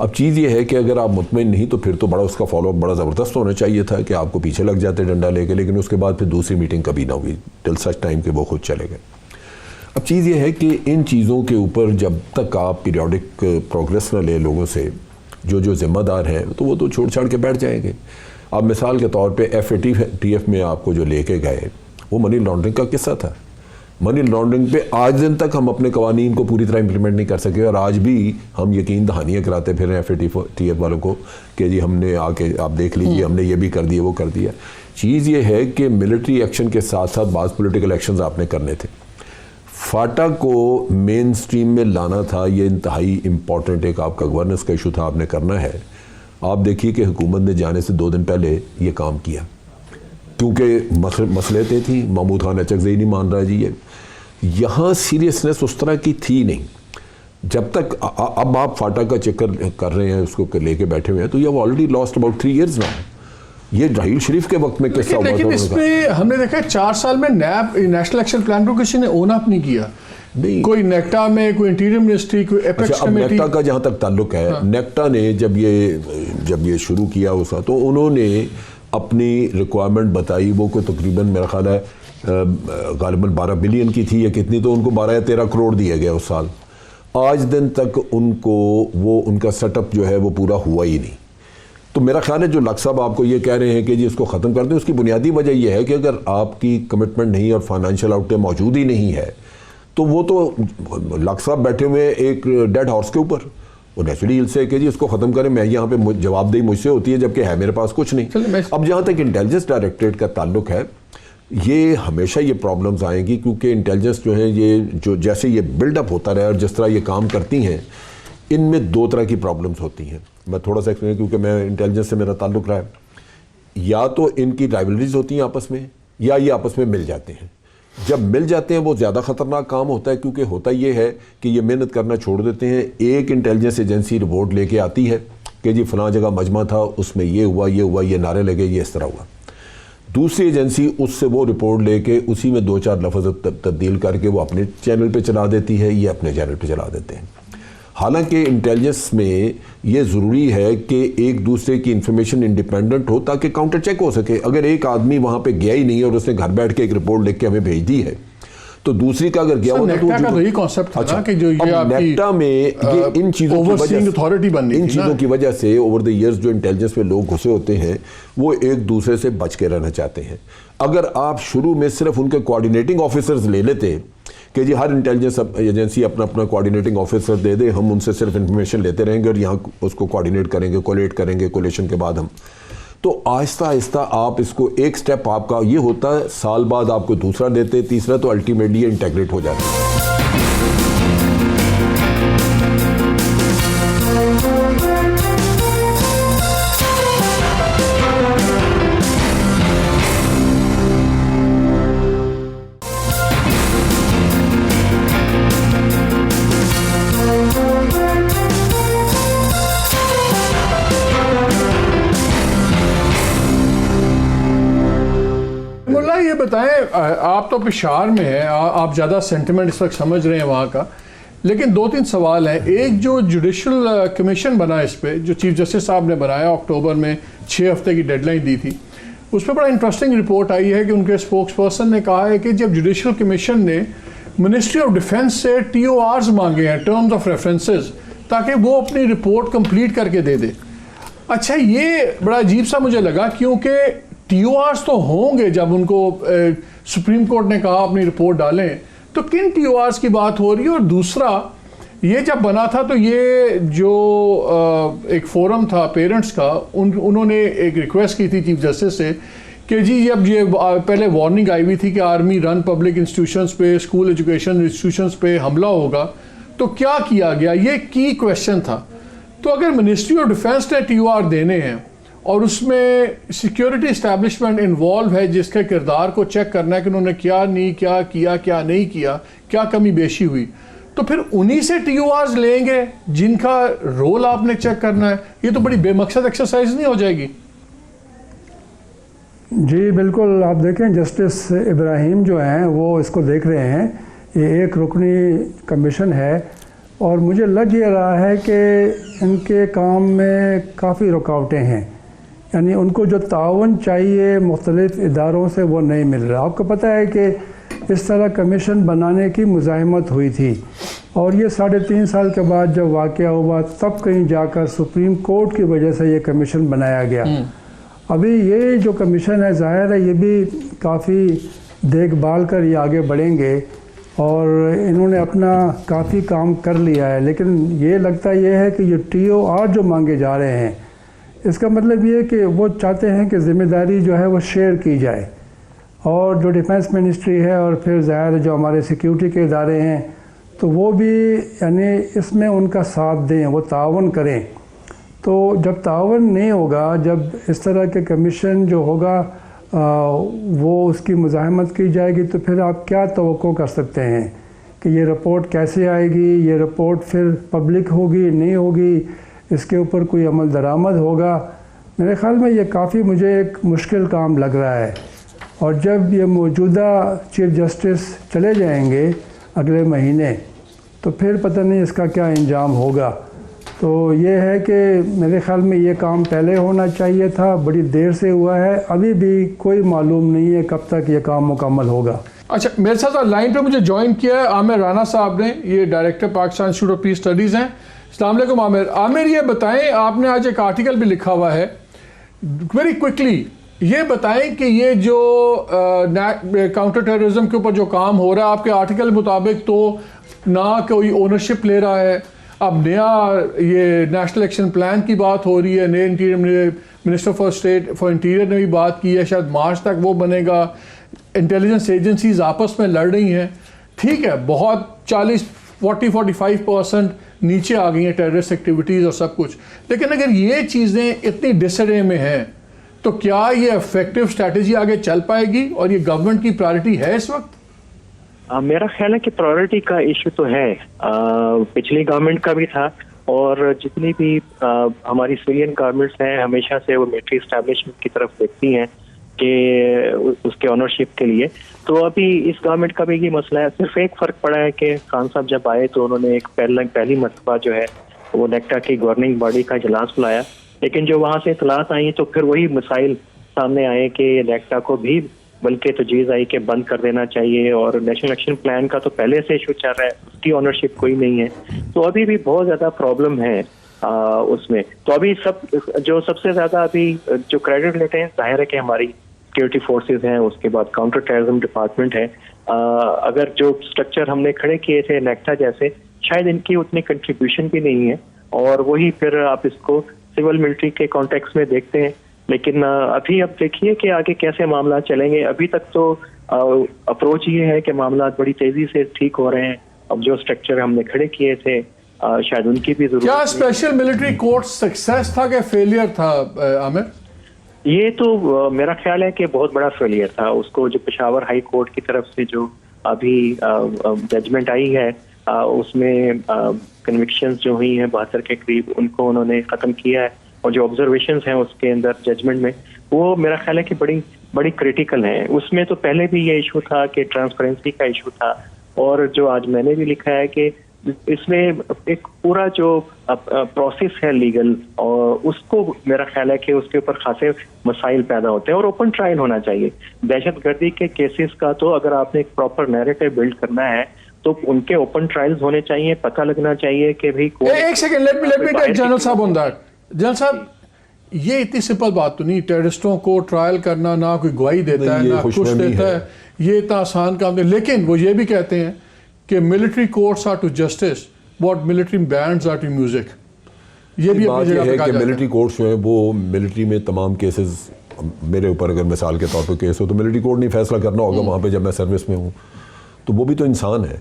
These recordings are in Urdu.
اب چیز یہ ہے کہ اگر آپ مطمئن نہیں تو پھر تو بڑا اس کا فالو اپ بڑا زبردست ہونا چاہیے تھا کہ آپ کو پیچھے لگ جاتے ڈنڈا لے کے، لیکن اس کے بعد پھر دوسری میٹنگ کبھی نہ ہوئی ٹل سچ ٹائم کہ وہ خود چلے گئے۔ اب چیز یہ ہے کہ ان چیزوں کے اوپر جب تک آپ پیریوڈک پروگریس نہ لے لوگوں سے جو ذمہ دار ہیں تو وہ تو چھوڑ چھاڑ کے بیٹھ جائیں گے۔ اب مثال کے طور پہ FATF میں آپ کو جو لے کے گئے وہ منی لانڈرنگ کا قصہ تھا۔ منی لانڈرنگ پہ آج دن تک ہم اپنے قوانین کو پوری طرح امپلیمنٹ نہیں کر سکے، اور آج بھی ہم یقین دہانیاں کراتے پھر ہیں FATF والوں کو کہ جی ہم نے آ کے آپ دیکھ لیجیے ہم نے یہ بھی کر دیا وہ کر دیا۔ چیز یہ ہے کہ ملٹری ایکشن کے ساتھ ساتھ بعض پولیٹیکل ایکشنز آپ نے کرنے تھے۔ فاٹا کو مین سٹریم میں لانا تھا، یہ انتہائی امپورٹنٹ ایک آپ کا گورننس کا ایشو تھا، آپ نے کرنا ہے۔ آپ دیکھیے کہ حکومت نے جانے سے 2 دن پہلے یہ کام کیا کیونکہ مسئلے تھیں، محمود خان اچکزئی نہیں مان رہا جی یہ، یہاں سیریسنس اس طرح کی تھی نہیں۔ جب تک اب آپ فاٹا کا چکر کر رہے ہیں اس کو لے کے بیٹھے ہوئے ہیں تو یہ already last about 3 years now۔ یہ رحیل شریف کے وقت میں قصہ ہوا تھا۔ لیکن اس میں ہم نے دیکھا 4 سال میں نیشنل ایکشن پلان کو کسی نے اون اپ نہیں کیا، کوئی نیکٹا میں، کوئی انٹیریئر منسٹری، کوئی ایپیکس کمیٹی۔ نیکٹا کا جہاں تک تعلق ہے، نیکٹا نے جب یہ شروع کیا اس کا تو انہوں نے اپنی ریکوائرمنٹ بتائی، وہ کوئی تقریباً میرا خیال ہے غالباً 12 بلین کی تھی یا کتنی، تو ان کو 12 یا 13 کروڑ دیا گیا اس سال۔ آج دن تک ان کو وہ ان کا سیٹ اپ جو ہے وہ پورا ہوا ہی نہیں۔ تو میرا خیال ہے جو لاکھ صاحب آپ کو یہ کہہ رہے ہیں کہ جی اس کو ختم کر دیں، اس کی بنیادی وجہ یہ ہے کہ اگر آپ کی کمٹمنٹ نہیں اور فائنینشیل آؤٹ موجود ہی نہیں ہے تو وہ تو لاکھ صاحب بیٹھے ہوئے ایک ڈیڈ ہارس کے اوپر، وہ نیچرلی سے کہ جی اس کو ختم کریں، میں یہاں پہ جواب دہی مجھ سے ہوتی ہے جبکہ ہے میرے پاس کچھ نہیں۔ اب جہاں تک انٹیلیجنس ڈائریکٹریٹ کا تعلق ہے، یہ ہمیشہ یہ پرابلمز آئیں گی کیونکہ انٹیلیجنس جو ہیں یہ جو جیسے یہ بلڈ اپ ہوتا رہا اور جس طرح یہ کام کرتی ہیں، ان میں 2 طرح کی پرابلمز ہوتی ہیں۔ میں تھوڑا سا ایکسپلین کیونکہ میں انٹیلیجنس سے میرا تعلق رہا ہے، یا تو ان کی رائیولریز ہوتی ہیں آپس میں، یا یہ آپس میں مل جاتے ہیں۔ جب مل جاتے ہیں وہ زیادہ خطرناک کام ہوتا ہے، کیونکہ ہوتا یہ ہے کہ یہ محنت کرنا چھوڑ دیتے ہیں۔ ایک انٹیلیجنس ایجنسی رپورٹ لے کے آتی ہے کہ جی فلاں جگہ مجمع تھا، اس میں یہ ہوا یہ نعرے لگے، یہ اس طرح ہوا۔ دوسری ایجنسی اس سے وہ رپورٹ لے کے اسی میں 2-4 لفظ تبدیل کر کے وہ اپنے چینل پہ چلا دیتی ہے، یہ اپنے چینل پہ چلا دیتے ہیں۔ حالانکہ انٹیلیجنس میں یہ ضروری ہے کہ ایک دوسرے کی انفارمیشن انڈیپینڈنٹ ہو تاکہ کاؤنٹر چیک ہو سکے۔ اگر ایک آدمی وہاں پہ گیا ہی نہیں اور اس نے گھر بیٹھ کے ایک رپورٹ لکھ کے ہمیں بھیج دی ہے تو دوسری کا اگر گیا ہوتا تو نیکٹا کا وہی کانسیپٹ تھا نا کہ جو یہ آپ کی نیکٹا میں یہ ان چیزوں کی وجہ سے اوور دی ایئرز جو انٹیلیجنس میں لوگ گھسے ہوتے ہیں وہ ایک دوسرے سے بچ کے رہنا چاہتے ہیں۔ اگر آپ شروع میں صرف ان کے کوآرڈینیٹنگ آفیسرز لے لیتے کہ جی ہر انٹیلیجنس ایجنسی اپنا اپنا کوآرڈینیٹنگ آفیسر دے دے، ہم ان سے صرف انفارمیشن لیتے رہیں گے اور یہاں اس کو کوآرڈینیٹ کریں گے، کولیٹ کریں گے، کولیشن کے بعد ہم تو آہستہ آہستہ آپ اس کو ایک سٹیپ آپ کا یہ ہوتا ہے، سال بعد آپ کو دوسرا دیتے، تیسرا، تو الٹیمیٹلی انٹیگریٹ ہو جاتا ہے۔ یہ بتائیں، آپ تو پشاور میں ہیں، آپ زیادہ سینٹیمنٹ اس وقت سمجھ رہے ہیں وہاں کا، لیکن 2-3 سوال ہیں۔ ایک جو جوڈیشل کمیشن بنا اس پہ، جو چیف جسٹس صاحب نے بنایا، اکتوبر میں 6 ہفتے کی ڈیڈ لائن دی تھی، اس پہ بڑا انٹرسٹنگ رپورٹ آئی ہے کہ ان کے اسپوکس پرسن نے کہا ہے کہ جب جوڈیشل کمیشن نے منسٹری آف ڈیفینس سے TORs مانگے ہیں، ٹرمز آف ریفرنسز، تاکہ وہ اپنی رپورٹ کمپلیٹ کر کے دے دے۔ اچھا، یہ بڑا عجیب سا مجھے لگا کیونکہ TORs تو ہوں گے جب ان کو سپریم کورٹ نے کہا اپنی رپورٹ ڈالیں، تو کن TORs کی بات ہو رہی ہے؟ اور دوسرا، یہ جب بنا تھا تو یہ جو ایک فورم تھا پیرنٹس کا، انہوں نے ایک ریکویسٹ کی تھی چیف جسٹس سے کہ جی اب یہ پہلے وارننگ آئی ہوئی تھی کہ آرمی رن پبلک انسٹیٹیوشنز پہ، اسکول ایجوکیشن انسٹیٹیوشنز پہ حملہ ہوگا، تو کیا کیا گیا؟ یہ کی کویشچن تھا۔ تو اگر منسٹری آف ڈیفینس نے TOR دینے ہیں اور اس میں سیکیورٹی اسٹیبلشمنٹ انوالو ہے جس کے کردار کو چیک کرنا ہے کہ انہوں نے کیا نہیں کیا کیا نہیں کیا، کیا کمی بیشی ہوئی، تو پھر انہی سے TORs لیں گے جن کا رول آپ نے چیک کرنا ہے؟ یہ تو بڑی بے مقصد ایکسرسائز نہیں ہو جائے گی؟ جی بالکل، آپ دیکھیں جسٹس ابراہیم جو ہیں وہ اس کو دیکھ رہے ہیں، یہ ایک رکنی کمیشن ہے اور مجھے لگ یہ رہا ہے کہ ان کے کام میں کافی رکاوٹیں ہیں، یعنی ان کو جو تعاون چاہیے مختلف اداروں سے وہ نہیں مل رہا۔ آپ کو پتہ ہے کہ اس طرح کمیشن بنانے کی مزاحمت ہوئی تھی، اور یہ 3.5 سال کے بعد جب واقعہ ہوا تب کہیں جا کر سپریم کورٹ کی وجہ سے یہ کمیشن بنایا گیا۔ ابھی یہ جو کمیشن ہے ظاہر ہے یہ بھی کافی دیکھ بھال کر یہ آگے بڑھیں گے، اور انہوں نے اپنا کافی کام کر لیا ہے، لیکن یہ لگتا یہ ہے کہ یہ TOR جو مانگے جا رہے ہیں اس کا مطلب یہ ہے کہ وہ چاہتے ہیں کہ ذمہ داری جو ہے وہ شیئر کی جائے، اور جو ڈیفنس منسٹری ہے اور پھر ظاہر ہے جو ہمارے سیکیورٹی کے ادارے ہیں تو وہ بھی یعنی اس میں ان کا ساتھ دیں، وہ تعاون کریں۔ تو جب تعاون نہیں ہوگا، جب اس طرح کے کمیشن جو ہوگا وہ اس کی مزاحمت کی جائے گی، تو پھر آپ کیا توقع کر سکتے ہیں کہ یہ رپورٹ کیسے آئے گی، یہ رپورٹ پھر پبلک ہوگی نہیں ہوگی، اس کے اوپر کوئی عمل درآمد ہوگا؟ میرے خیال میں یہ کافی مجھے ایک مشکل کام لگ رہا ہے، اور جب یہ موجودہ چیف جسٹس چلے جائیں گے اگلے مہینے تو پھر پتہ نہیں اس کا کیا انجام ہوگا۔ تو یہ ہے کہ میرے خیال میں یہ کام پہلے ہونا چاہیے تھا، بڑی دیر سے ہوا ہے، ابھی بھی کوئی معلوم نہیں ہے کب تک یہ کام مکمل ہوگا۔ اچھا، میرے ساتھ لائن پہ مجھے جوائن کیا ہے عامر رانا صاحب نے، یہ director Pakistan institute of peace studies ہیں۔ السلام علیکم عامر، یہ بتائیں، آپ نے آج ایک آرٹیکل بھی لکھا ہوا ہے، ویری کوئکلی یہ بتائیں کہ یہ جو کاؤنٹر ٹیررزم کے اوپر جو کام ہو رہا ہے، آپ کے آرٹیکل مطابق تو نہ کوئی اونرشپ لے رہا ہے، اب نیا یہ نیشنل ایکشن پلان کی بات ہو رہی ہے، نئے interior minister for state for interior نے بھی بات کی ہے، شاید مارچ تک وہ بنے گا، انٹیلیجنس ایجنسیز آپس میں لڑ رہی ہیں، ٹھیک ہے، بہت 40-45% نیچے آ گئی ہیں ٹیررسٹ ایکٹیویٹیز اور سب کچھ، لیکن اگر یہ چیزیں اتنی ڈس ارے میں ہیں تو کیا یہ افیکٹو اسٹریٹجی آگے چل پائے گی، اور یہ گورنمنٹ کی پرائرٹی ہے اس وقت؟ میرا خیال ہے کہ پرائرٹی کا ایشو تو ہے، پچھلی گورنمنٹ کا بھی تھا، اور جتنی بھی ہماری سویلین گورنمنٹس ہیں ہمیشہ سے وہ ملٹری اسٹیبلشمنٹ کی طرف دیکھتی ہیں کہ اس کے آنرشپ کے لیے۔ تو ابھی اس گورنمنٹ کا بھی یہ مسئلہ ہے، صرف ایک فرق پڑا ہے کہ خان صاحب جب آئے تو انہوں نے ایک پہلی مرتبہ جو ہے وہ نیکٹا کی گورننگ باڈی کا اجلاس بلایا، لیکن جو وہاں سے اطلاعات آئیں تو پھر وہی مسائل سامنے آئے کہ نیکٹا کو بھی بلکہ تجویز آئی کہ بند کر دینا چاہیے، اور نیشنل ایکشن پلان کا تو پہلے سے ایشو چل رہا ہے، اس کی آنرشپ کوئی نہیں ہے، تو ابھی بھی بہت زیادہ پرابلم ہے اس میں۔ تو ابھی سب سے زیادہ ابھی جو کریڈٹ لیتے ہیں ظاہر ہے کہ ہماری سیکورٹی فورسز ہیں، اس کے بعد کاؤنٹر ٹیررزم ڈپارٹمنٹ ہے۔ اگر جو اسٹرکچر ہم نے کھڑے کیے تھے نیکٹا جیسے، شاید ان کی اتنی کنٹریبیوشن بھی نہیں ہے، اور وہی پھر آپ اس کو سول ملٹری کے کانٹیکس میں دیکھتے ہیں، لیکن ابھی اب دیکھیے کہ آگے کیسے معاملات چلیں گے۔ ابھی تک تو اپروچ یہ ہے کہ معاملات بڑی تیزی سے ٹھیک ہو رہے ہیں، اب جو اسٹرکچر ہم نے کھڑے کیے تھے شاید ان کی بھی ضرورت۔ کیا اسپیشل ملٹری کورٹ سکسیس تھا کہ فیلئر تھا عامر؟ یہ تو میرا خیال ہے کہ بہت بڑا فیلئر تھا، اس کو جو پشاور ہائی کورٹ کی طرف سے جو ابھی ججمنٹ آئی ہے اس میں کنوکشنز جو ہوئی ہیں 72 کے قریب، ان کو انہوں نے ختم کیا ہے، اور جو آبزرویشنز ہیں اس کے اندر ججمنٹ میں وہ میرا خیال ہے کہ بڑی کریٹیکل ہیں۔ اس میں تو پہلے بھی یہ ایشو تھا کہ ٹرانسپیرنسی کا ایشو تھا، اور جو آج میں نے بھی لکھا ہے کہ اس میں ایک پورا جو پروسیس ہے لیگل، اور اس کو میرا خیال ہے کہ اس کے اوپر خاصے مسائل پیدا ہوتے ہیں، اور اوپن ٹرائل ہونا چاہیے۔ دہشت گردی کے کیسز کا تو اگر آپ نے ایک پراپر نیریٹو بلڈ کرنا ہے تو ان کے اوپن ٹرائلز ہونے چاہیے، پتہ لگنا چاہیے کہ بھائی ایک سیکنڈ، لیٹ می ٹیک جنرل صاحب آن دیٹ۔ جنرل صاحب، یہ اتنی سمپل بات تو نہیں، ٹیررسٹوں کو ٹرائل کرنا، نہ کوئی گواہی دیتا ہے نہ کچھ دیتا ہے، یہ اتنا آسان کام نہیں، لیکن وہ یہ بھی کہتے ہیں کہ military courts are to justice what military bands are to music. یہ بھی بات یہ ہے کہ ملٹری کورٹس جو ہیں وہ ملٹری میں تمام کیسز، میرے اوپر اگر مثال کے طور پہ کیس ہو تو ملٹری کورٹ نہیں فیصلہ کرنا ہوگا وہاں پہ جب میں سروس میں ہوں، تو وہ بھی تو انسان ہے،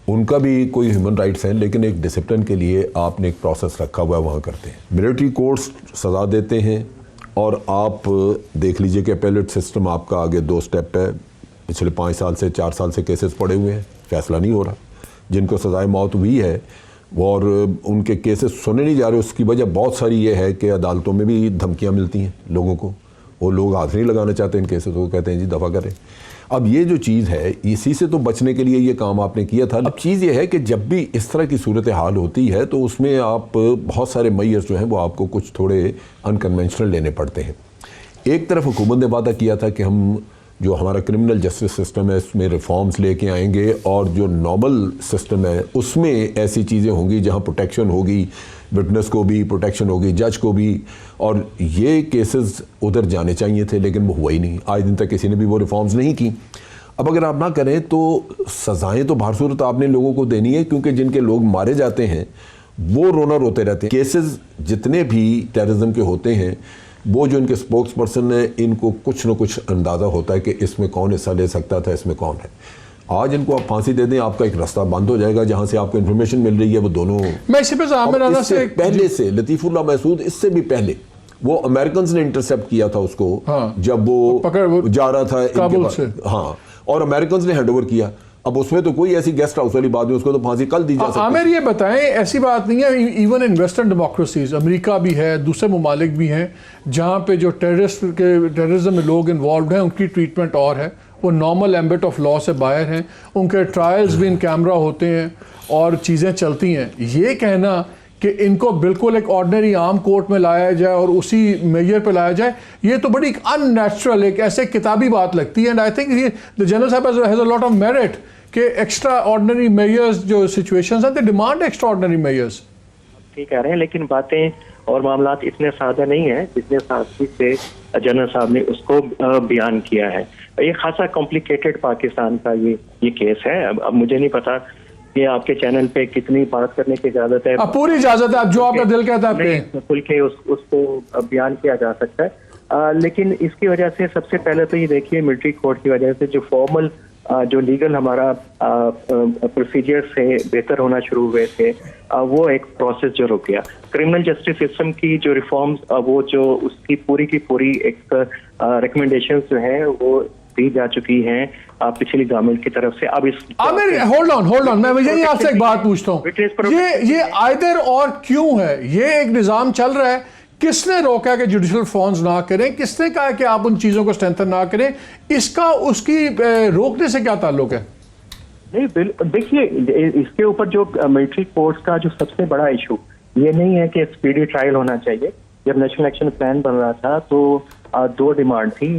ان کا بھی کوئی ہیومن رائٹس ہیں، لیکن ایک ڈسپلن کے لیے آپ نے ایک پروسیس رکھا ہوا ہے، وہاں کرتے ہیں۔ ملٹری کورٹس سزا دیتے ہیں، اور آپ دیکھ لیجئے کہ اپیلیٹ سسٹم آپ کا آگے 2 سٹیپ ہے، پچھلے 5 سال سے 4 سال سے کیسز پڑے ہوئے ہیں، فیصلہ نہیں ہو رہا، جن کو سزائے موت ہوئی ہے اور ان کے کیسز سنے نہیں جا رہے۔ اس کی وجہ بہت ساری یہ ہے کہ عدالتوں میں بھی دھمکیاں ملتی ہیں لوگوں کو، وہ لوگ ہاتھ نہیں لگانا چاہتے ان کیسز کو، کہتے ہیں جی دفع کریں۔ اب یہ جو چیز ہے اسی سے تو بچنے کے لیے یہ کام آپ نے کیا تھا. اب چیز یہ ہے کہ جب بھی اس طرح کی صورتحال ہوتی ہے تو اس میں آپ بہت سارے میئرز جو ہیں وہ آپ کو کچھ تھوڑے انکنونشنل لینے پڑتے ہیں. ایک طرف حکومت نے وعدہ کیا تھا کہ ہم جو ہمارا کرمنل جسٹس سسٹم ہے اس میں ریفارمز لے کے آئیں گے, اور جو نارمل سسٹم ہے اس میں ایسی چیزیں ہوں گی جہاں پروٹیکشن ہوگی, وٹنس کو بھی پروٹیکشن ہوگی, جج کو بھی, اور یہ کیسز ادھر جانے چاہیے تھے, لیکن وہ ہوا ہی نہیں. آج دن تک کسی نے بھی وہ ریفارمز نہیں کی. اب اگر آپ نہ کریں تو سزائیں تو بہر صورت آپ نے لوگوں کو دینی ہے, کیونکہ جن کے لوگ مارے جاتے ہیں وہ رونا روتے رہتے ہیں. کیسز جتنے بھی ٹیررزم کے ہوتے ہیں وہ جو ان کے سپوکس پرسن ہیں ان کو کچھ نہ کچھ اندازہ ہوتا ہے کہ اس میں کون حصہ لے سکتا تھا, اس میں کون ہے. آج ان کو آپ پھانسی دے دیں, آپ کا ایک راستہ بند ہو جائے گا جہاں سے آپ کو انفارمیشن مل رہی ہے. وہ دونوں میں اسی پہ عامر رانا سے پہلے سے لطیف اللہ محسود اس سے بھی پہلے وہ امریکنز نے انٹرسیپٹ کیا تھا اس کو جب وہ جا رہا تھا کابل سے, ہاں, اور امریکنز نے ہینڈ اوور کیا. اب اس میں تو کوئی ایسی گیسٹ ہاؤس والی بات نہیں, اس کو تو پھانسی کل دی جا سکتی. عامر یہ بتائیں, ایسی بات نہیں ہے, ایون ان ویسٹرن ڈیموکریسیز, امریکہ بھی ہے, دوسرے ممالک بھی ہیں جہاں پہ جو ٹیررزم میں لوگ انوالوڈ ہیں ان کی ٹریٹمنٹ اور ہے, وہ نارمل ایمبٹ آف لا سے باہر ہیں, ان کے ٹرائلز بھی ان کیمرہ ہوتے ہیں اور چیزیں چلتی ہیں. یہ کہنا کہ ان کو بالکل ایک آرڈنری عام کورٹ میں لایا جائے اور اسی میجر پہ لایا جائے, یہ تو بڑی ان نیچرل ایک ایسے کتابی بات لگتی ہے. And I think the general صاحب has a lot of merit کہ ایکسٹرا آرڈنری میئرز جو سچویشنز ہیں they demand extraordinary measures. ٹھیک کہہ رہے ہیں, لیکن باتیں اور معاملات اتنے سادہ نہیں ہیں جتنے سادگی سے جنرل صاحب نے اس کو بیان کیا ہے. یہ خاصا کمپلیکیٹڈ پاکستان کا یہ کیس ہے. اب مجھے نہیں پتا کہ آپ کے چینل پہ کتنی بات کرنے کی اجازت ہے. پوری اجازت ہے, آپ جو آپ کا دل کہتا ہے کھل کے اس کو بیان کیا جا سکتا ہے. لیکن اس کی وجہ سے سب سے پہلے تو یہ دیکھیے ملٹری کورٹ کی وجہ سے جو فارمل جو لیگل ہمارا پروسیجر سے بہتر ہونا شروع ہوئے تھے وہ ایک پروسیس جو رک گیا. کرمنل جسٹس سسٹم کی جو ریفارمز وہ جو اس کی پوری ایک ریکمنڈیشنز جو ہیں وہ دی جا چکی ہیں پچھلی گورنمنٹ کی طرف سے. اب اس ہولڈ آن میں یہی آپ سے ایک بات پوچھتا ہوں, یہ آئدر اور کیوں ہے؟ یہ ایک نظام چل رہا ہے, کس نے روکا کہ جوڈیشل ریفارمز نہ کریں؟ کس نے کہا کہ آپ ان چیزوں کو اسٹرینتھن نہ کریں؟ اس کا اس کی روکنے سے کیا تعلق ہے؟ نہیں دیکھیے, اس کے اوپر جو ملٹری کورٹس کا جو سب سے بڑا ایشو یہ نہیں ہے کہ اسپیڈی ٹرائل ہونا چاہیے. جب نیشنل ایکشن پلان بن رہا تھا تو 2 ڈیمانڈ تھی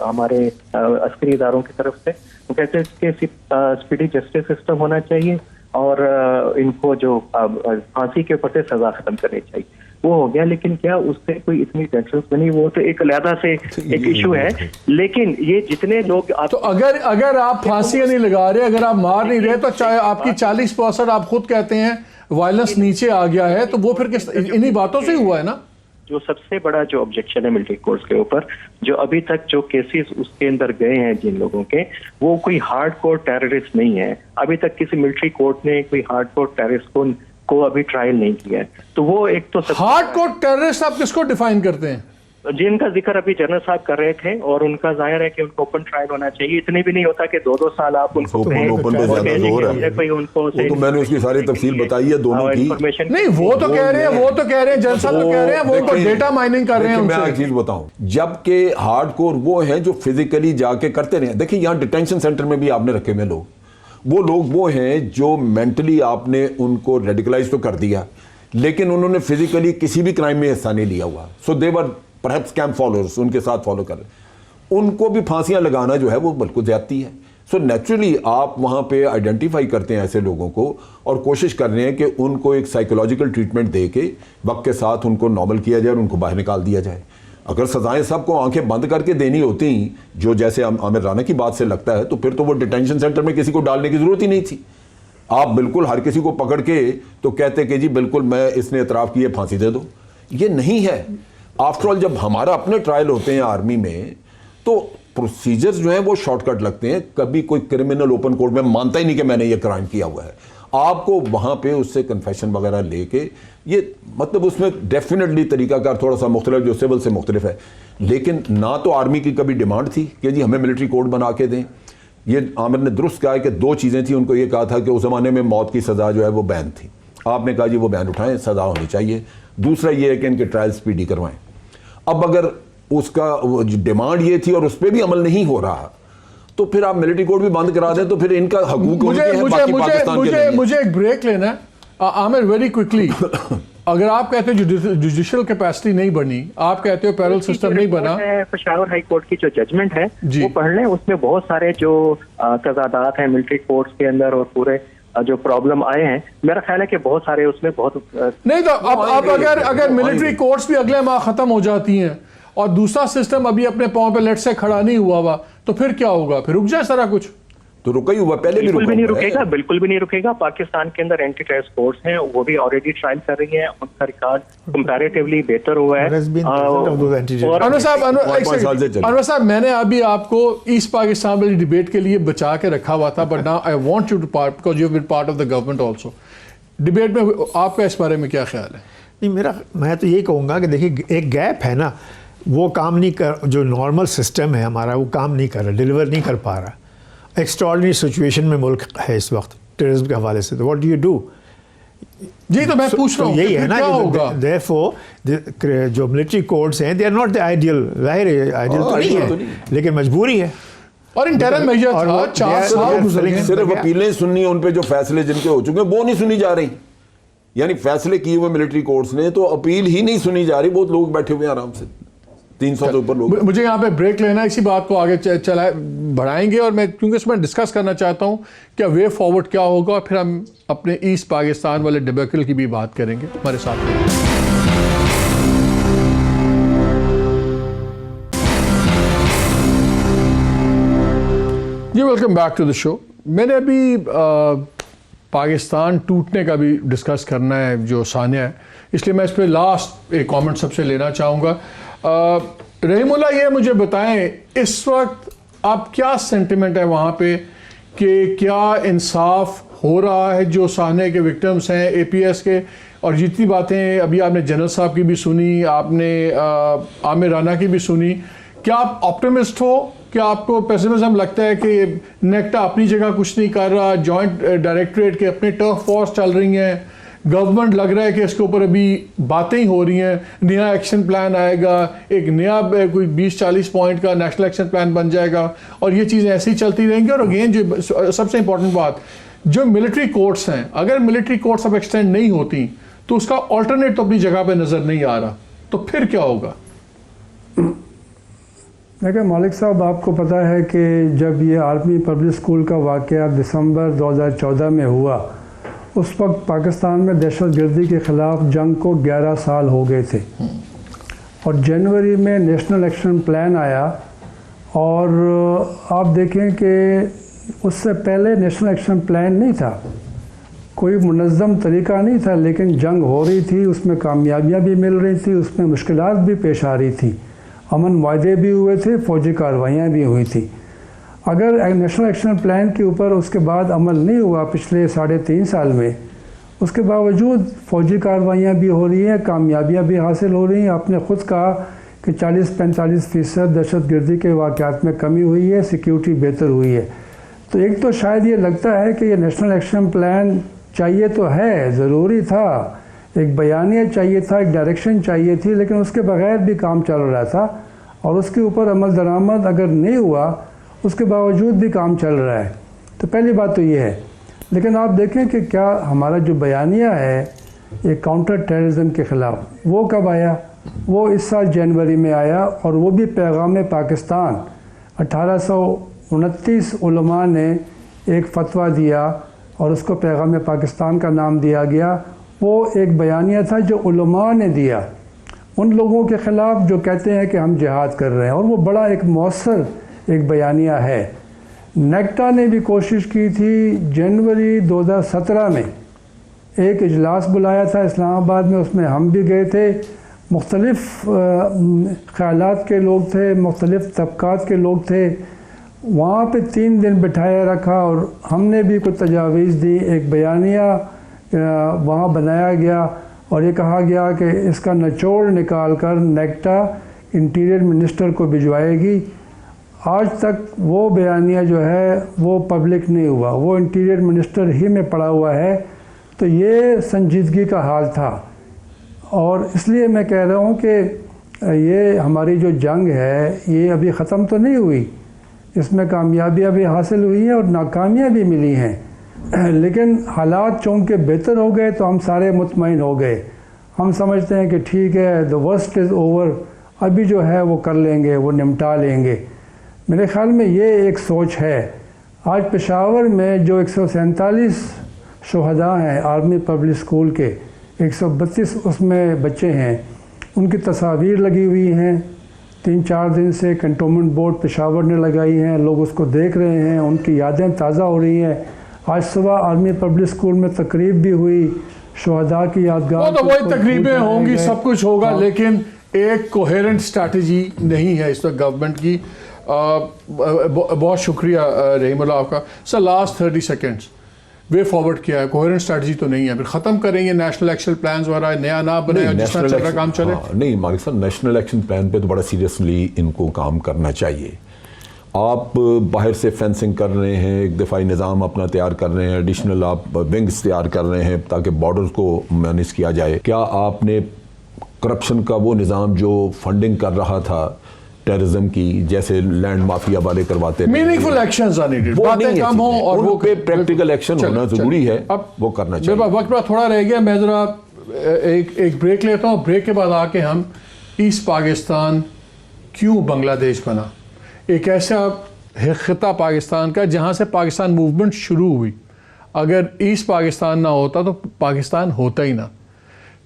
ہمارے عسکری اداروں کی طرف سے. وہ کہتے ہیں کہ اسپیڈی جسٹس سسٹم ہونا چاہیے اور ان کو جو پھانسی کے اوپر سے سزا ختم کرنی چاہیے. وہ ہو گیا, لیکن کیا اس سے کوئی اتنی ٹینشنز بنی؟ وہ تو ایک علیحدہ سے ایک ایشو ہے. لیکن یہ جتنے لوگ تو اگر آپ پھانسیاں نہیں لگا رہے, اگر آپ مار نہیں رہے, تو چاہے آپ کی 40% آپ خود کہتے ہیں وائلنس نیچے آ گیا ہے, تو وہ پھر انہی باتوں سے ہی ہوا ہے نا. جو سب سے بڑا جو آبجیکشن ہے ملٹری کورٹس کے اوپر, جو ابھی تک جو کیسز اس کے اندر گئے ہیں جن لوگوں کے, وہ کوئی ہارڈ کور ٹیررسٹ نہیں ہے. ابھی تک کسی ملٹری کورٹ نے کوئی ہارڈ کور ٹیررسٹ کو ابھی ٹرائل نہیں کیا ہے. تو وہ ایک تو ہارڈ کور ٹیررسٹ آپ کس کو ڈیفائن کرتے ہیں؟ جن کا ذکر ابھی جنرل صاحب کر رہے تھے, اور ان کا ظاہر ہے کہ ان کو اوپن ٹرائل ہونا چاہیے. اتنے بھی نہیں ہوتا کہ 2 سال آپ ان کو میں نے اس کی ساری تفصیل بتائی ہے دونوں کی. نہیں وہ تو کہہ رہے ہیں جنرل صاحب تو کہہ رہے ہیں وہ تو ڈیٹا مائننگ کر رہے ہیں. میں ایک چیز بتاؤں, جبکہ ہارڈ کور وہ ہیں جو فزیکلی جا کے کرتے رہے. دیکھیں یہاں ڈیٹینشن سینٹر میں بھی آپ نے رکھے ہوئے لوگ, وہ لوگ وہ ہیں جو مینٹلی آپ نے ان کو ریڈیکلائز تو کر دیا لیکن انہوں نے فزیکلی کسی بھی کرائم میں حصہ نہیں لیا ہوا. سو دے ور پرہیپس کیمپ فالوورز, ان کے ساتھ فالو کر رہے. ان کو بھی پھانسیاں لگانا جو ہے وہ بالکل زیادتی ہے. سو نیچرلی آپ وہاں پہ آئیڈینٹیفائی کرتے ہیں ایسے لوگوں کو اور کوشش کر رہے ہیں کہ ان کو ایک سائیکولوجیکل ٹریٹمنٹ دے کے وقت کے ساتھ ان کو نارمل کیا جائے اور ان کو باہر نکال دیا جائے. اگر سزائیں سب کو آنکھیں بند کر کے دینی ہوتی جو جیسے عامر رانا کی بات سے لگتا ہے, تو پھر تو وہ ڈیٹینشن سینٹر میں کسی کو ڈالنے کی ضرورت ہی نہیں تھی. آپ بالکل ہر کسی کو پکڑ کے تو کہتے کہ جی بالکل میں اس نے اعتراف کیے پھانسی دے دو. یہ نہیں ہے. آفٹر آل جب ہمارا اپنے ٹرائل ہوتے ہیں آرمی میں تو پروسیجرز جو ہیں وہ شارٹ کٹ لگتے ہیں. کبھی کوئی کرمنل اوپن کورٹ میں مانتا ہی نہیں کہ میں نے یہ کرائم کیا ہوا ہے. آپ کو وہاں پہ اس سے کنفیشن وغیرہ لے کے, یہ مطلب اس میں ڈیفینیٹلی طریقہ کار تھوڑا سا مختلف جو سول سے مختلف ہے. لیکن نہ تو آرمی کی کبھی ڈیمانڈ تھی کہ جی ہمیں ملٹری کوڈ بنا کے دیں. یہ عامر نے درست کہا ہے کہ 2 چیزیں تھیں. ان کو یہ کہا تھا کہ اس زمانے میں موت کی سزا جو ہے وہ بین تھی. آپ نے کہا جی وہ بین اٹھائیں, سزا ہونی چاہیے. دوسرا یہ ہے کہ ان کے ٹرائل سپیڈی کروائیں. اب اگر اس کا ڈیمانڈ یہ تھی اور اس پہ بھی عمل نہیں ہو رہا تو پھر آپ ملٹری کوڈ بھی بند کرا دیں تو پھر ان کا حقوق ان کے ہیں، باقی پاکستان کے نہیں ہیں۔ مجھے ایک بریک لینا ہے عامر، ویری کوئکلی۔ اگر آپ کہتے ہو جوڈیشل کیپیسٹی نہیں بنی، آپ کہتے ہو پیرل سسٹم نہیں بنا، پشاور ہائی کورٹ کی جو ججمنٹ ہے جی وہ پڑھ لیں، اس میں بہت سارے جو تضادات ہیں ملٹری کورٹس کے اندر اور پورے جو پرابلم آئے ہیں، میرا خیال ہے کہ بہت سارے اس میں بہت نہیں تو اب اگر ملٹری کورٹس بھی اگلے ماہ ختم ہو جاتی ہیں اور دوسرا سسٹم ابھی اپنے پاؤں پہ لٹ سے کھڑا نہیں ہوا تو پھر کیا ہوگا؟ پھر رک جائے سارا کچھ؟ تو رکا ہی ہوا، پہلے بالکل بھی نہیں رکا رکے گا، بالکل بھی نہیں رکے گا۔ پاکستان کے اندر اینٹی ٹیررسٹ کورٹس ہیں، وہ بھی آلریڈی ٹرائل کر رہی ہیں، ان کا ریکارڈ کمپیریٹیولی بہتر ہوا ہے۔ انور صاحب، میں نے ابھی آپ کو ایسٹ پاکستان والی ڈیبیٹ کے لیے بچا کے رکھا ہوا تھا، but now I want you to part because you have been part of the government also. Debate میں آپ کا اس بارے میں کیا خیال ہے؟ نہیں، میں تو یہی کہوں گا کہ دیکھیے ایک گیپ ہے نا، وہ کام نہیں کر، جو نارمل سسٹم ہے ہمارا وہ کام نہیں کر رہا، ڈیلیور نہیں کر پا رہا۔ ایکسٹراڈنری سچویشن میں ملک ہے اس وقت ٹیررزم کے حوالے سے، تو واٹ ڈو یو ڈو؟ جی تو میں پوچھ رہا ہوں یہی ہے نا، دیرفور جو ملٹری کورٹس ہیں they are not the ideal, ظاہر ہے آئیڈیل تو نہیں ہے لیکن مجبوری ہے۔ اور انٹرم میجر تھا، 4 سال گزر گئے، صرف اپیلیں سننی ان پہ جو فیصلے جن کے ہو چکے ہیں وہ نہیں سنی جا رہی، یعنی فیصلے کیے ہوئے ملٹری کورٹس نے تو اپیل ہی نہیں سنی جا رہی، بہت لوگ بیٹھے ہوئے ہیں آرام سے، 300 سے اوپر لوگ۔ مجھے یہاں پہ بریک لینا ہے، اسی بات کو آگے بڑھائیں گے، اور میں کیونکہ اس میں ڈسکس کرنا چاہتا ہوں کہ وے فارورڈ کیا ہوگا، اور پھر ہم اپنے ایسٹ پاکستان والے ڈیبیکل کی بھی بات کریں گے۔ ہمارے ساتھ جی، ویلکم بیک ٹو دا شو۔ میں نے ابھی پاکستان ٹوٹنے کا بھی ڈسکس کرنا ہے جو ثانیہ ہے، اس لیے میں اس پہ لاسٹ ایک کامنٹ سب سے لینا چاہوں گا۔ رحیم اللہ، یہ مجھے بتائیں اس وقت آپ کیا سینٹیمنٹ ہے وہاں پہ کہ کیا انصاف ہو رہا ہے جو ثانیہ کے وکٹمس ہیں اے پی ایس کے؟ اور جتنی باتیں ابھی آپ نے جنرل صاحب کی بھی سنی، آپ نے عامر رانا کی بھی سنی، کیا آپ آپٹیمسٹ ہو؟ کیا آپ کو پیسمزم لگتا ہے کہ نیکٹا اپنی جگہ کچھ نہیں کر رہا، جوائنٹ ڈائریکٹریٹ کے اپنے ٹرف فورس چل رہی ہیں، گورنمنٹ لگ رہا ہے کہ اس کے اوپر ابھی باتیں ہی ہو رہی ہیں، نیا ایکشن پلان آئے گا، ایک نیا کوئی 20-40 پوائنٹ کا نیشنل ایکشن پلان بن جائے گا، اور یہ چیزیں ایسی چلتی رہیں گی؟ اور اگین جو سب سے امپورٹنٹ بات، جو ملٹری کورٹس ہیں، اگر ملٹری کورٹس اب ایکسٹینڈ نہیں ہوتی تو اس کا آلٹرنیٹ تو اپنی جگہ پہ نظر نہیں آ رہا، تو پھر کیا ہوگا؟ دیکھیں مالک صاحب، آپ کو پتہ ہے کہ جب یہ آرمی پبلک اسکول کا واقعہ دسمبر 2014 میں ہوا، اس وقت پاکستان میں دہشت گردی کے خلاف جنگ کو 11 سال ہو گئے تھے، اور جنوری میں نیشنل ایکشن پلان آیا، اور آپ دیکھیں کہ اس سے پہلے نیشنل ایکشن پلان نہیں تھا، کوئی منظم طریقہ نہیں تھا، لیکن جنگ ہو رہی تھی، اس میں کامیابیاں بھی مل رہی تھی، اس میں مشکلات بھی پیش آ رہی تھی، امن معاہدے بھی ہوئے تھے، فوجی کارروائیاں بھی ہوئی تھیں۔ اگر نیشنل ایکشن پلان کے اوپر اس کے بعد عمل نہیں ہوا پچھلے 3.5 سال میں، اس کے باوجود فوجی کارروائیاں بھی ہو رہی ہیں، کامیابیاں بھی حاصل ہو رہی ہیں۔ آپ نے خود کہا کہ 40-45% دہشت گردی کے واقعات میں کمی ہوئی ہے، سیکیورٹی بہتر ہوئی ہے۔ تو ایک تو شاید یہ لگتا ہے کہ یہ نیشنل ایکشن پلان چاہیے تو ہے، ضروری تھا، ایک بیانیہ چاہیے تھا، ایک ڈائریکشن چاہیے تھی، لیکن اس کے بغیر بھی کام چل رہا تھا، اور اس کے اوپر عمل درآمد اگر نہیں ہوا، اس کے باوجود بھی کام چل رہا ہے۔ تو پہلی بات تو یہ ہے، لیکن آپ دیکھیں کہ کیا ہمارا جو بیانیہ ہے یہ کاؤنٹر ٹیررزم کے خلاف، وہ کب آیا؟ وہ اس سال جنوری میں آیا، اور وہ بھی پیغام پاکستان 1829 علماء نے ایک فتویٰ دیا، اور اس کو پیغام پاکستان کا نام دیا گیا۔ وہ ایک بیانیہ تھا جو علماء نے دیا ان لوگوں کے خلاف جو کہتے ہیں کہ ہم جہاد کر رہے ہیں، اور وہ بڑا ایک مؤثر ایک بیانیہ ہے۔ نیکٹا نے بھی کوشش کی تھی، جنوری 2017 میں ایک اجلاس بلایا تھا اسلام آباد میں، اس میں ہم بھی گئے تھے، مختلف خیالات کے لوگ تھے، مختلف طبقات کے لوگ تھے، وہاں پہ 3 دن بٹھایا رکھا، اور ہم نے بھی کچھ تجاویز دی، ایک بیانیہ وہاں بنایا گیا، اور یہ کہا گیا کہ اس کا نچوڑ نکال کر نیکٹا انٹیریئر منسٹر کو بھجوائے گی۔ آج تک وہ بیانیہ جو ہے وہ پبلک نہیں ہوا، وہ انٹیریئر منسٹر ہی میں پڑا ہوا ہے۔ تو یہ سنجیدگی کا حال تھا، اور اس لیے میں کہہ رہا ہوں کہ یہ ہماری جو جنگ ہے یہ ابھی ختم تو نہیں ہوئی، اس میں کامیابیاں بھی حاصل ہوئی ہیں اور ناکامیاں بھی ملی ہیں، لیکن حالات چونکہ بہتر ہو گئے تو ہم سارے مطمئن ہو گئے. ہم سمجھتے ہیں کہ ٹھیک ہے، the worst is over، ابھی جو ہے وہ کر لیں گے، وہ نمٹا لیں گے. میرے خیال میں یہ ایک سوچ ہے. آج پشاور میں جو 147 شہداء ہیں آرمی پبلک اسکول کے، 132 اس میں بچے ہیں، ان کی تصاویر لگی ہوئی ہیں. 3-4 دن سے کنٹونمنٹ بورڈ پشاور نے لگائی ہیں، لوگ اس کو دیکھ رہے ہیں، ان کی یادیں تازہ ہو رہی ہیں. آج صبح آرمی پبلک اسکول میں تقریب بھی ہوئی شہداء کی یادگار. وہ تو وہی تقریبیں ہوں گی، سب کچھ ہوگا، لیکن ایک کوہیرنٹ اسٹریٹجی نہیں ہے اس وقت گورنمنٹ کی. بہت شکریہ رحیم اللہ آپ کا. Sir last 30 seconds way forward کیا ہے؟ کوہیرنٹ اسٹریٹجی تو نہیں ہے، پھر ختم کریں گے نیشنل ایکشن پلانز وغیرہ، نیا نہ بنے اور جس طرح چل رہا کام چلے؟ نہیں مالک صاحب، نیشنل ایکشن پلان پہ تو بڑا سیریسلی ان کو کام کرنا چاہیے. آپ باہر سے فینسنگ کر رہے ہیں، ایک دفاعی نظام اپنا تیار کر رہے ہیں، ایڈیشنل آپ ونگز تیار کر رہے ہیں تاکہ بارڈرز کو مینیج کیا جائے. کیا آپ نے کرپشن کا وہ نظام جو فنڈنگ کر رہا تھا ٹیررزم کی، جیسے لینڈ مافیا والے کرواتے ہیں، meaningful actions are needed, وہ باتیں نہیں کم ہوں اور وہ پہ پریکٹیکل ایکشن ہونا ضروری ہے، اب وہ کرنا چاہیے. وقت بڑا تھوڑا رہ گیا، میں ذرا ایک بریک لیتا ہوں. بریک کے بعد آ کے ہم ایسٹ پاکستان کیوں بنگلہ دیش بنا، ایک ایسا خطہ پاکستان کا جہاں سے پاکستان موومنٹ شروع ہوئی. اگر ایسٹ پاکستان نہ ہوتا تو پاکستان ہوتا ہی نہ.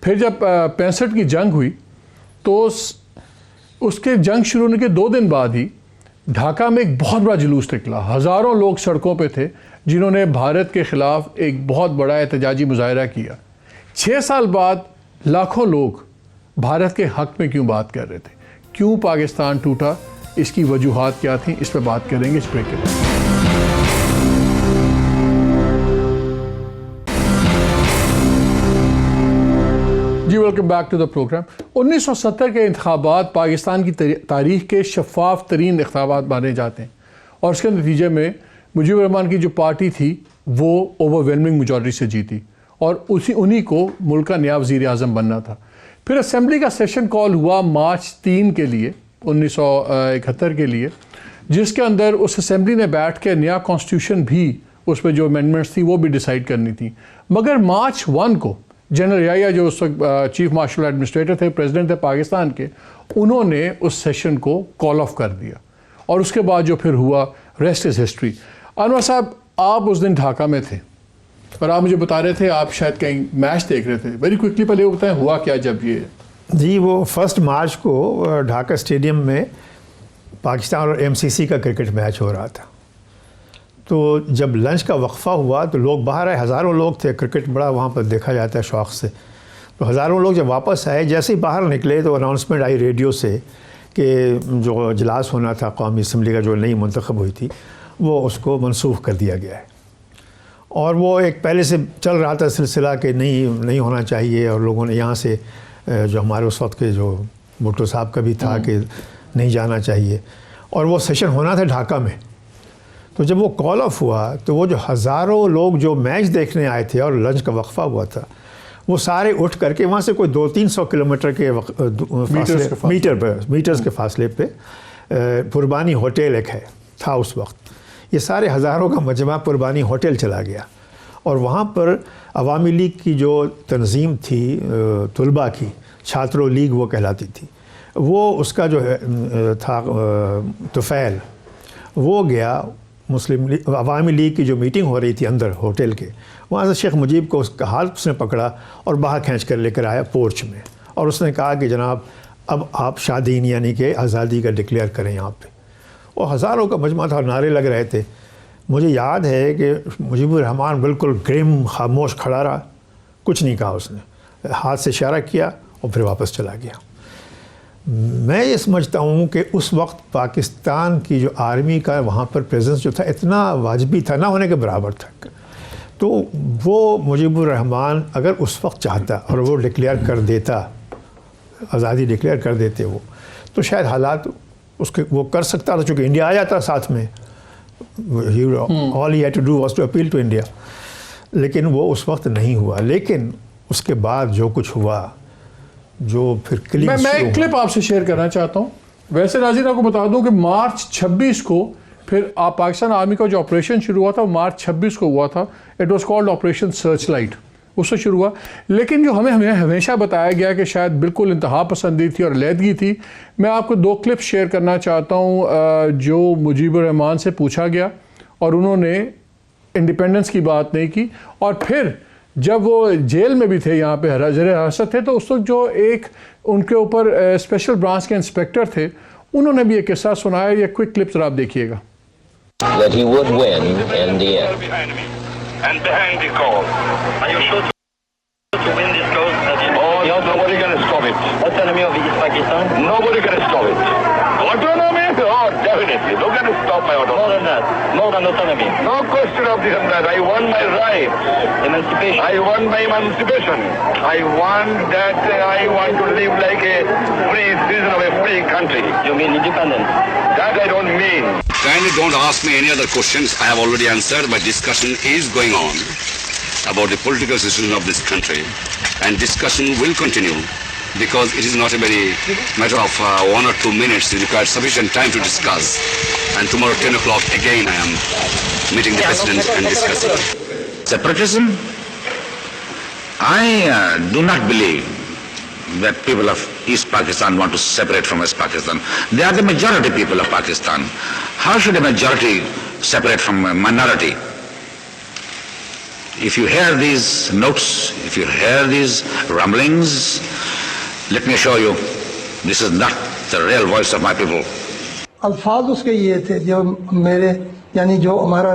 پھر جب 65 کی جنگ ہوئی تو اس کے جنگ شروع ہونے کے 2 دن بعد ہی ڈھاکہ میں ایک بہت بڑا جلوس نکلا. ہزاروں لوگ سڑکوں پہ تھے جنہوں نے بھارت کے خلاف ایک بہت بڑا احتجاجی مظاہرہ کیا. 6 سال بعد لاکھوں لوگ بھارت کے حق میں کیوں بات کر رہے تھے؟ کیوں پاکستان ٹوٹا؟ اس کی وجوہات کیا تھیں؟ اس پہ بات کریں گے اس بریک کے بعد. جی welcome back to the program. 1970 کے انتخابات پاکستان کی تاریخ کے شفاف ترین انتخابات مانے جاتے ہیں، اور اس کے نتیجے میں مجیب الرحمان کی جو پارٹی تھی وہ اوور ویلمنگ میجورٹی سے جیتی، اور انہی کو ملک کا نیا وزیر اعظم بننا تھا. پھر اسمبلی کا سیشن کال ہوا مارچ 3 کے لیے 1971 کے لیے، جس کے اندر اس اسمبلی نے بیٹھ کے نیا کانسٹیٹیوشن بھی، اس پہ جو امینڈمنٹس تھی وہ بھی ڈیسائیڈ کرنی تھی. مگر مارچ 1 کو جنرل یحییٰ جو اس وقت چیف مارشل ایڈمنسٹریٹر تھے، پریزیڈنٹ تھے پاکستان کے، انہوں نے اس سیشن کو کال آف کر دیا، اور اس کے بعد جو پھر ہوا ریسٹ از ہسٹری. انور صاحب، آپ اس دن ڈھاکہ میں تھے اور آپ مجھے بتا رہے تھے آپ شاید کہیں میچ دیکھ رہے تھے. ویری کوئکلی پہلے وہ بتائیں ہوا کیا جب یہ؟ جی وہ 1 مارچ کو ڈھاکہ اسٹیڈیم میں پاکستان اور MCC کا کرکٹ میچ ہو رہا تھا. تو جب لنچ کا وقفہ ہوا تو لوگ باہر آئے، ہزاروں لوگ تھے. کرکٹ بڑا وہاں پر دیکھا جاتا ہے شوق سے. تو ہزاروں لوگ جب واپس آئے، جیسے ہی باہر نکلے تو اناؤنسمنٹ آئی ریڈیو سے کہ جو اجلاس ہونا تھا قومی اسمبلی کا، جو نئی منتخب ہوئی تھی، وہ اس کو منسوخ کر دیا گیا ہے. اور وہ ایک پہلے سے چل رہا تھا سلسلہ کہ نہیں ہونا چاہیے، اور لوگوں نے یہاں سے جو ہمارے اس وقت کے جو بھٹو صاحب کا بھی تھا کہ نہیں جانا چاہیے، اور وہ سیشن ہونا تھا ڈھاکہ میں. تو جب وہ کال آف ہوا تو وہ جو ہزاروں لوگ جو میچ دیکھنے آئے تھے اور لنچ کا وقفہ ہوا تھا، وہ سارے اٹھ کر کے وہاں سے کوئی 200-300 کلومیٹر کے میٹرز کے فاصلے پہ پربانی ہوٹل ایک تھا اس وقت، یہ سارے ہزاروں کا مجمع پربانی ہوٹل چلا گیا. اور وہاں پر عوامی لیگ کی جو تنظیم تھی طلباء کی، چھاترو لیگ وہ کہلاتی تھی، وہ اس کا جو تھا طفیل، وہ گیا مسلم لیگ عوامی لیگ کی جو میٹنگ ہو رہی تھی اندر ہوٹل کے، وہاں سے شیخ مجیب کو اس کا ہاتھ اس نے پکڑا اور باہر کھینچ کر لے کر آیا پورچ میں، اور اس نے کہا کہ جناب اب آپ شادین یعنی کہ آزادی کا ڈکلیئر کریں یہاں پہ. اور ہزاروں کا مجمع تھا، نعرے لگ رہے تھے. مجھے یاد ہے کہ مجیب الرحمان بالکل گرم خاموش کھڑا رہا، کچھ نہیں کہا. اس نے ہاتھ سے اشارہ کیا اور پھر واپس چلا گیا. میں یہ سمجھتا ہوں کہ اس وقت پاکستان کی جو آرمی کا وہاں پر پریزنس جو تھا اتنا واجبی تھا، نہ ہونے کے برابر تھا. تو وہ مجیب الرحمان اگر اس وقت چاہتا اور وہ ڈکلیئر کر دیتا، آزادی ڈکلیئر کر دیتے وہ، تو شاید حالات اس کے وہ کر سکتا تھا، چونکہ انڈیا آ جاتا ساتھ میں. all he had to do was to appeal to India. لیکن وہ اس وقت نہیں ہوا. لیکن اس کے بعد جو کچھ ہوا، جو پھر میں ایک کلپ آپ سے شیئر کرنا چاہتا ہوں. ویسے ناظرین آپ کو بتا دوں کہ مارچ 26 کو پھر آپ پاکستان آرمی کا جو آپریشن شروع ہوا تھا وہ مارچ 26 کو ہوا تھا. It was called operation search light. اس سے شروع ہوا. لیکن جو ہمیں ہمیشہ بتایا گیا کہ شاید بالکل انتہا پسندی تھی اور علیحدگی تھی. میں آپ کو 2 کلپس شیئر کرنا چاہتا ہوں جو مجیب الرحمان سے پوچھا گیا اور انہوں نے انڈیپینڈنس کی بات نہیں کی. اور پھر جب وہ جیل میں بھی تھے, یہاں پہ زیر حراست تھے, تو اس وقت جو ایک ان کے اوپر اسپیشل برانچ کے انسپیکٹر تھے, انہوں نے بھی ایک قصہ سنایا. یہ کوئک کلپ ذرا آپ دیکھیے گا. That he would win in the end. And behind the goal. Are you sure to win this goal? Oh, nobody can stop it. Autonomy of East Pakistan? Nobody can stop it. Autonomy? Oh, definitely. Who can stop my More autonomy? than that. More than autonomy. No question of this and that. I want my right. Emancipation. I want my emancipation. I want to live like a free citizen of a free country. You mean independence? That I don't mean. Kindly don't ask me any other questions. I have already answered, but discussion is going on about the political situation of this country, and discussion will continue because it is not a very matter of 1 or 2 minutes. It requires sufficient time to discuss. And tomorrow 10 o'clock again I am meeting the President and discussing. Separatism? I do not believe that people of East Pakistan want to separate from West Pakistan. They are the majority people of Pakistan. How should a majority separate from a minority? If you hear these notes, if you hear these rumblings, let me assure you, this is not the real voice of my people. الفاظ اس کے یہ تھے جو میرے یعنی جو ہمارا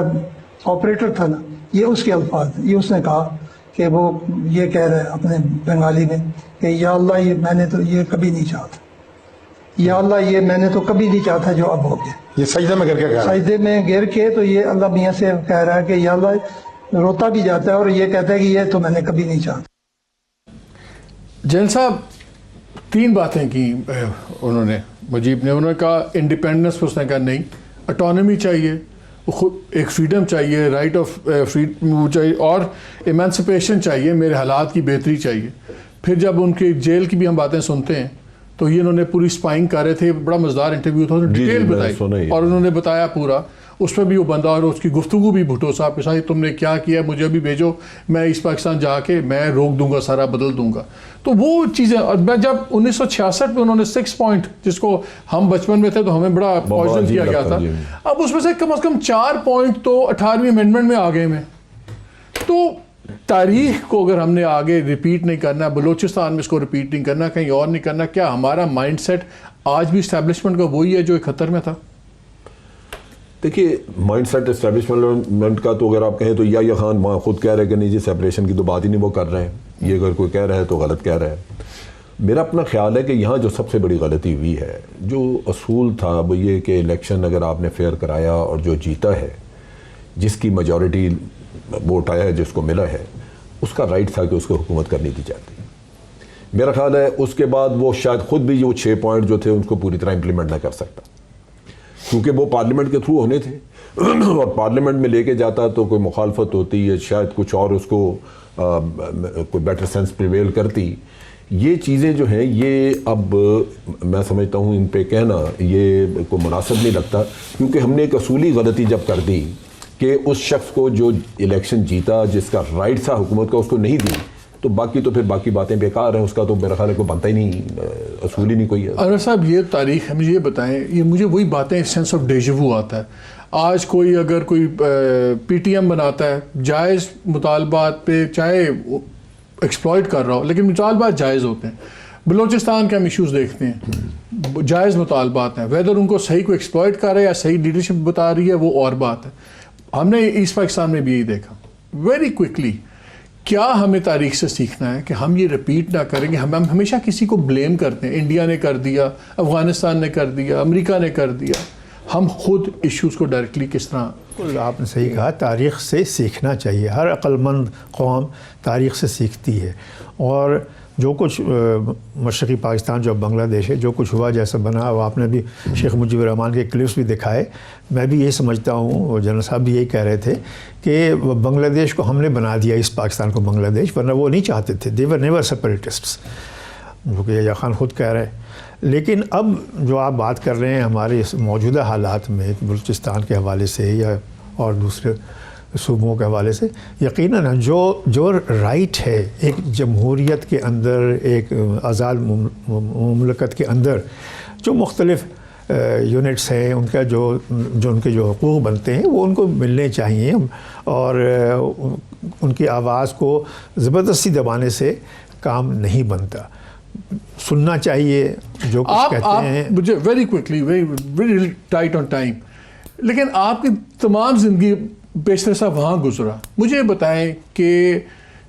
آپریٹر تھا نا, یہ اس کے الفاظ. یہ اس نے کہا کہ وہ یہ کہہ رہے ہیں اپنے بنگالی میں کہ یا اللہ یہ میں نے تو یہ کبھی نہیں چاہتا, یا اللہ یہ میں نے تو کبھی نہیں چاہتا جو اب ہو گیا. یہ سجدے میں گر کے کہہ رہا ہے. سجدے میں گر کے تو یہ اللہ میاں سے کہہ رہا ہے کہ یا اللہ, روتا بھی جاتا ہے اور یہ کہتا ہے کہ یہ تو میں نے کبھی نہیں چاہتا. جین صاحب 3 باتیں کی انہوں نے, مجیب نے. انہوں نے کہا انڈیپینڈنس پہ اس نے کہا نہیں, اٹانومی چاہیے, خود ایک فریڈم چاہیے, رائٹ آف فریڈم چاہیے, اور ایمانسپیشن چاہیے, میرے حالات کی بہتری چاہیے. پھر جب ان کے جیل کی بھی ہم باتیں سنتے ہیں تو یہ انہوں نے پوری اسپائنگ کر رہے تھے, بڑا مزدار انٹرویو تھا, ڈیٹیل بتائی اور انہوں نے بتایا پورا. اس میں بھی وہ بندہ اور اس کی گفتگو بھی بھٹو صاحب کے ساتھ, تم نے کیا کیا, مجھے بھی بھیجو, میں ایسٹ پاکستان جا کے میں روک دوں گا, سارا بدل دوں گا. تو وہ چیزیں جب 1966 میں انہوں نے 6 پوائنٹ, جس کو ہم بچپن میں تھے تو ہمیں بڑا پوائزن کیا گیا تھا, اب اس میں سے کم از کم 4 پوائنٹ تو 18ویں امینڈمنٹ میں آ گئے میں. تو تاریخ کو اگر ہم نے آگے ریپیٹ نہیں کرنا, بلوچستان میں اس کو ریپیٹ نہیں کرنا, کہیں اور نہیں کرنا, کیا ہمارا مائنڈ سیٹ آج بھی اسٹیبلشمنٹ کا وہی ہے جو 71 میں تھا؟ دیکھیے مائنڈ سیٹ اسٹیبلشمنٹ کا تو اگر آپ کہیں تو یا خان خود کہہ رہے کہ نہیں جی سیپریشن کی تو بات ہی نہیں وہ کر رہے ہیں, یہ اگر کوئی کہہ رہا ہے تو غلط کہہ رہا ہے. میرا اپنا خیال ہے کہ یہاں جو سب سے بڑی غلطی ہوئی ہے, جو اصول تھا وہ یہ کہ الیکشن اگر آپ نے فیئر کرایا اور جو جیتا ہے, جس کی میجورٹی ووٹ آیا ہے, جس کو ملا ہے, اس کا رائٹ تھا کہ اس کو حکومت کرنی دی جاتی. میرا خیال ہے اس کے بعد وہ شاید خود بھی وہ 6 پوائنٹ جو تھے ان کو پوری طرح امپلیمنٹ نہ کر سکتا, کیونکہ وہ پارلیمنٹ کے تھرو ہونے تھے اور پارلیمنٹ میں لے کے جاتا تو کوئی مخالفت ہوتی ہے, شاید کچھ اور اس کو کوئی بیٹر سینس پریویل کرتی. یہ چیزیں جو ہیں یہ اب میں سمجھتا ہوں ان پہ کہنا یہ کوئی مناسب نہیں لگتا, کیونکہ ہم نے ایک اصولی غلطی جب کر دی کہ اس شخص کو جو الیکشن جیتا, جس کا رائٹ تھا حکومت کا, اس کو نہیں دی, تو باقی تو پھر باقی باتیں بیکار ہیں, اس کا تو میرا خیال ہے کوئی بنتا ہی نہیں, اصول ہی نہیں کوئی ہے. انور صاحب یہ تاریخ ہمیں یہ بتائیں, یہ مجھے وہی باتیں سینس آف ڈیجیوو آتا ہے. آج کوئی اگر کوئی پی ٹی ایم بناتا ہے, جائز مطالبات پہ چاہے ایکسپلائٹ کر رہا ہو, لیکن مطالبات جائز ہوتے ہیں. بلوچستان کے ہم ایشوز دیکھتے ہیں, جائز مطالبات ہیں, ویدر ان کو صحیح کو ایکسپلائٹ کر رہا ہے یا صحیح لیڈرشپ بتا رہی ہے وہ اور بات ہے. ہم نے ایسٹ پاکستان میں بھی یہی دیکھا. ویری کوئکلی کیا ہمیں تاریخ سے سیکھنا ہے کہ ہم یہ رپیٹ نہ کریں گے. ہم ہمیشہ کسی کو بلیم کرتے ہیں, انڈیا نے کر دیا, افغانستان نے کر دیا, امریکہ نے کر دیا. ہم خود ایشوز کو ڈائریکٹلی کس طرح. آپ نے صحیح کہا, تاریخ سے سیکھنا چاہیے. ہر عقل مند قوم تاریخ سے سیکھتی ہے, اور جو کچھ مشرقی پاکستان جو بنگلہ دیش ہے, جو کچھ ہوا جیسا بنا, وہ آپ نے بھی شیخ مجیب الرحمان کے کلپس بھی دکھائے. میں بھی یہی سمجھتا ہوں, جنرل صاحب بھی یہی کہہ رہے تھے کہ بنگلہ دیش کو ہم نے بنا دیا, اس پاکستان کو بنگلہ دیش, ورنہ وہ نہیں چاہتے تھے. دے ور نیور سیپریٹسٹس. جو کہ یحییٰ خان خود کہہ رہے ہیں. لیکن اب جو آپ بات کر رہے ہیں ہمارے اس موجودہ حالات میں بلوچستان کے حوالے سے یا اور دوسرے صوبوں کے حوالے سے، یقیناً جو رائٹ ہے ایک جمہوریت کے اندر، ایک آزاد مملکت کے اندر، جو مختلف یونٹس ہیں ان کا جو ان کے جو حقوق بنتے ہیں وہ ان کو ملنے چاہیے، اور ان کی آواز کو زبردستی دبانے سے کام نہیں بنتا. سننا چاہیے جو کچھ کہتے ہیں. مجھے very quickly very tight on time, لیکن آپ کی تمام زندگی بیشتر صاحب وہاں گزرا. مجھے یہ بتائیں کہ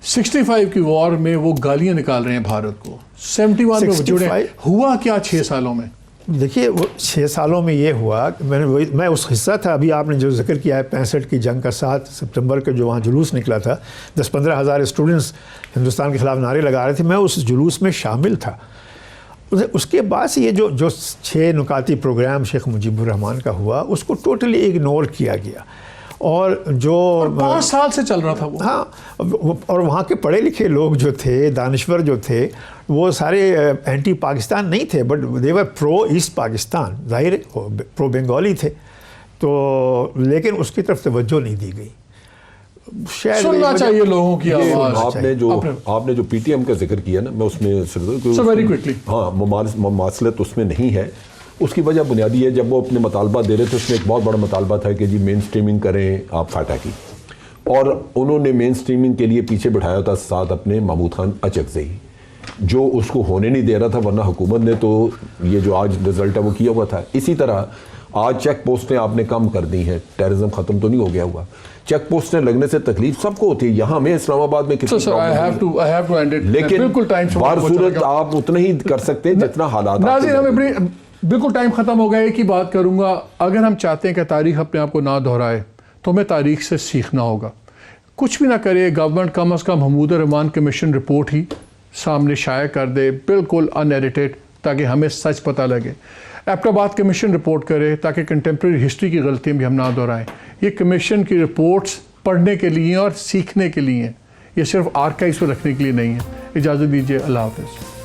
65 کی وار میں وہ گالیاں نکال رہے ہیں بھارت کو، 71 میں جڑے، ہوا کیا 6 سالوں میں؟ دیکھیے وہ 6 سالوں میں یہ ہوا، میں اس حصہ تھا. ابھی آپ نے جو ذکر کیا ہے 65 کی جنگ کا 7 ستمبر کا جو وہاں جلوس نکلا تھا، 10-15 ہزار اسٹوڈنٹس ہندوستان کے خلاف نعرے لگا رہے تھے، میں اس جلوس میں شامل تھا. اس کے بعد سے یہ جو 6 نکاتی پروگرام شیخ مجیب الرحمان کا ہوا اس کو ٹوٹلی اگنور کیا گیا. اور جو 5 سال سے چل رہا تھا وہ، ہاں، اور وہاں کے پڑھے لکھے لوگ جو تھے، دانشور جو تھے، وہ سارے اینٹی پاکستان نہیں تھے، but they were pro East Pakistan, ظاہر پرو بنگالی تھے. تو لیکن اس کی طرف توجہ نہیں دی گئی. سننا چاہیے لوگوں کی آواز. آپ نے جو پی ٹی ایم کا ذکر کیا نا، میں اس میں ویری کوئکلی، ہاں، مماثلت اس میں نہیں ہے. اس کی وجہ بنیادی ہے، جب وہ اپنے مطالبہ دے رہے تھے اس میں ایک بہت بڑا مطالبہ تھا کہ جی مین سٹریمنگ کریں آپ فاٹا کی، اور انہوں نے مین سٹریمنگ کے لیے پیچھے بٹھایا تھا ساتھ اپنے محمود خان اچکزئی، جو اس کو ہونے نہیں دے رہا تھا، ورنہ حکومت نے تو یہ جو آج رزلٹ ہے وہ کیا ہوا تھا. اسی طرح آج چیک پوسٹیں آپ نے کم کر دی ہیں، ٹیررزم ختم تو نہیں ہو گیا ہوا. چیک پوسٹیں لگنے سے تکلیف سب کو ہوتی ہے. یہاں میں اسلام آباد میں کتنی لیکن بار صورت آپ اتنا ہی کر سکتے ہیں جتنا حالات. ناظرین ہمیں بالکل ٹائم ختم ہو گیا. ایک ہی بات کروں گا، اگر ہم چاہتے ہیں کہ تاریخ اپنے آپ کو نہ دہرائے تو ہمیں تاریخ سے سیکھنا ہوگا. کچھ بھی نہ کرے، گورنمنٹ کم از کم حمود الرحمان کمیشن رپورٹ ہی سامنے شائع کر دے، بالکل ان ایڈیٹڈ، تاکہ ہمیں سچ پتہ لگے. ایبٹ آباد کمیشن رپورٹ کرے تاکہ کنٹمپریری ہسٹری کی غلطیاں بھی ہم نہ دہرائیں. یہ کمیشن کی رپورٹس پڑھنے کے لیے اور سیکھنے کے لیے ہیں، یہ صرف آرکائیوز پہ رکھنے کے لیے نہیں ہے. اجازت دیجیے، اللہ حافظ.